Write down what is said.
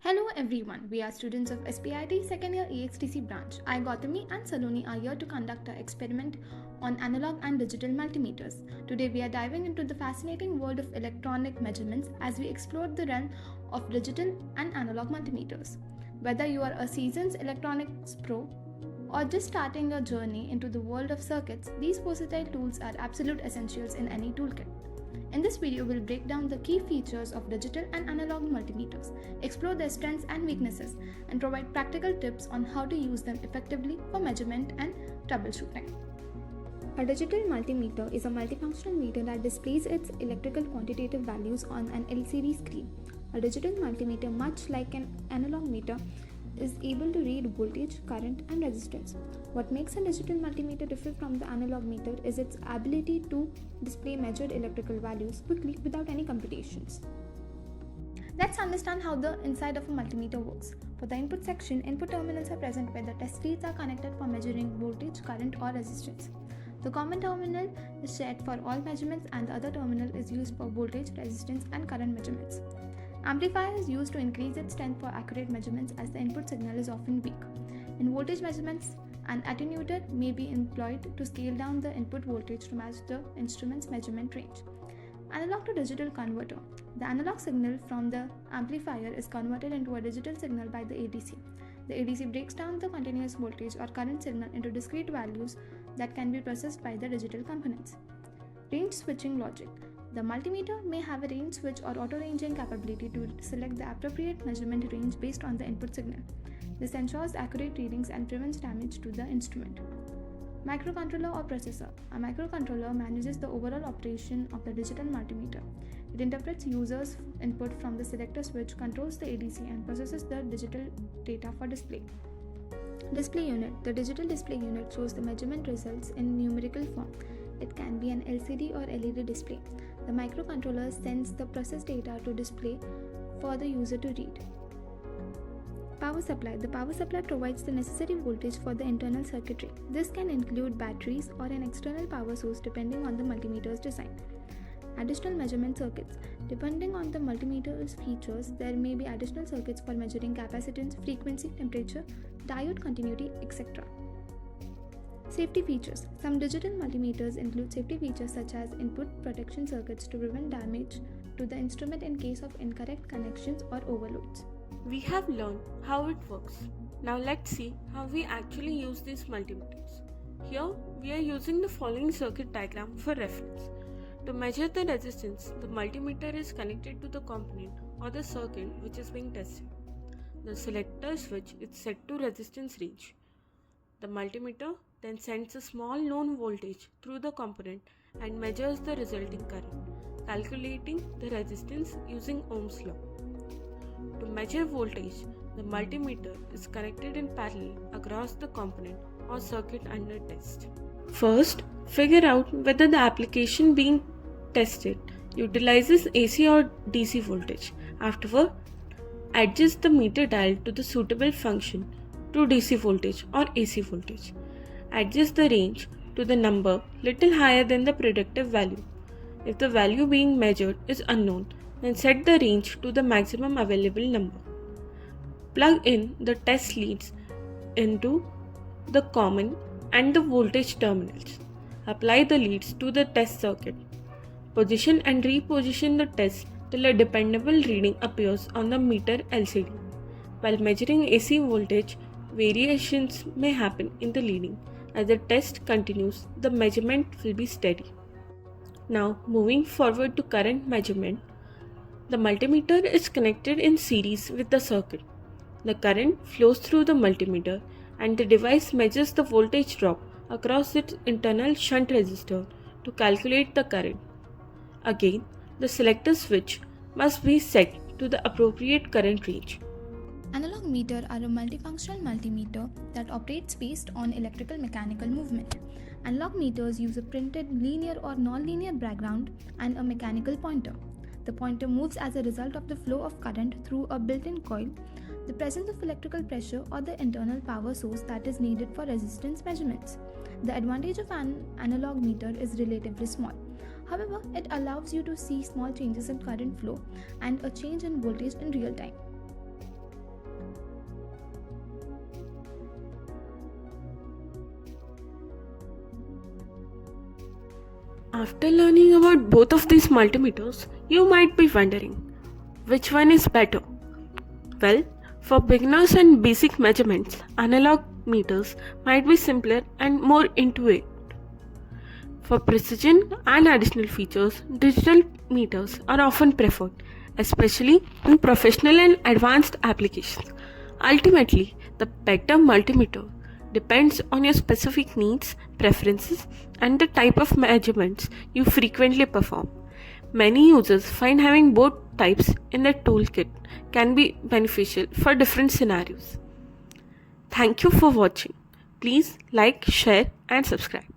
Hello everyone, we are students of SPIT second year EXTC branch. I, Gautami and Saloni are here to conduct our experiment on analog and digital multimeters. Today we are diving into the fascinating world of electronic measurements as we explore the realm of digital and analog multimeters. Whether you are a seasoned electronics pro or just starting your journey into the world of circuits, these versatile tools are absolute essentials in any toolkit. In this video, we'll break down the key features of digital and analog multimeters, explore their strengths and weaknesses, and provide practical tips on how to use them effectively for measurement and troubleshooting. A digital multimeter is a multifunctional meter that displays its electrical quantitative values on an LCD screen. A digital multimeter, much like an analog meter, is able to read voltage, current, and resistance. What makes a digital multimeter different from the analog meter is its ability to display measured electrical values quickly without any computations. Let's understand how the inside of a multimeter works. For the input section, input terminals are present where the test leads are connected for measuring voltage, current, or resistance. The common terminal is shared for all measurements and the other terminal is used for voltage, resistance, and current measurements. Amplifier is used to increase its strength for accurate measurements as the input signal is often weak. In voltage measurements, an attenuator may be employed to scale down the input voltage to match the instrument's measurement range. Analog to digital converter. The analog signal from the amplifier is converted into a digital signal by the ADC. The ADC breaks down the continuous voltage or current signal into discrete values that can be processed by the digital components. Range switching logic. The multimeter may have a range switch or auto-ranging capability to select the appropriate measurement range based on the input signal. This ensures accurate readings and prevents damage to the instrument. Microcontroller or processor. A microcontroller manages the overall operation of the digital multimeter. It interprets users' input from the selector switch, controls the ADC, and processes the digital data for display. Display unit. The digital display unit shows the measurement results in numerical form. It can be an LCD or LED display. The microcontroller sends the processed data to display for the user to read. Power supply. The power supply provides the necessary voltage for the internal circuitry. This can include batteries or an external power source depending on the multimeter's design. Additional measurement circuits. Depending on the multimeter's features, there may be additional circuits for measuring capacitance, frequency, temperature, diode continuity, etc. Safety features. Some digital multimeters include safety features such as input protection circuits to prevent damage to the instrument in case of incorrect connections or overloads. We have learned how it works. Now let's see how we actually use these multimeters. Here we are using the following circuit diagram for reference. To measure the resistance, the multimeter is connected to the component or the circuit which is being tested. The selector switch is set to resistance range. The multimeter then sends a small known voltage through the component and measures the resulting current, calculating the resistance using Ohm's law. To measure voltage, the multimeter is connected in parallel across the component or circuit under test. First, figure out whether the application being tested utilizes AC or DC voltage. Afterward, adjust the meter dial to the suitable function to DC voltage or AC voltage. Adjust the range to the number little higher than the predictive value. If the value being measured is unknown, then set the range to the maximum available number. Plug in the test leads into the common and the voltage terminals. Apply the leads to the test circuit. Position and reposition the test till a dependable reading appears on the meter LCD. While measuring AC voltage, variations may happen in the reading. As the test continues, the measurement will be steady. Now, moving forward to current measurement, the multimeter is connected in series with the circuit. The current flows through the multimeter and the device measures the voltage drop across its internal shunt resistor to calculate the current. Again, the selector switch must be set to the appropriate current range. Analog meter are a multifunctional multimeter that operates based on electrical mechanical movement. Analog meters use a printed linear or non-linear background and a mechanical pointer. The pointer moves as a result of the flow of current through a built-in coil, the presence of electrical pressure, or the internal power source that is needed for resistance measurements. The advantage of an analog meter is relatively small. However, it allows you to see small changes in current flow and a change in voltage in real time. After learning about both of these multimeters, you might be wondering, which one is better? Well, for beginners and basic measurements, analog meters might be simpler and more intuitive. For precision and additional features, digital meters are often preferred, especially in professional and advanced applications. Ultimately, the better multimeter depends on your specific needs, preferences, and the type of measurements you frequently perform. Many users find having both types in their toolkit can be beneficial for different scenarios. Thank you for watching. Please like, share, and subscribe.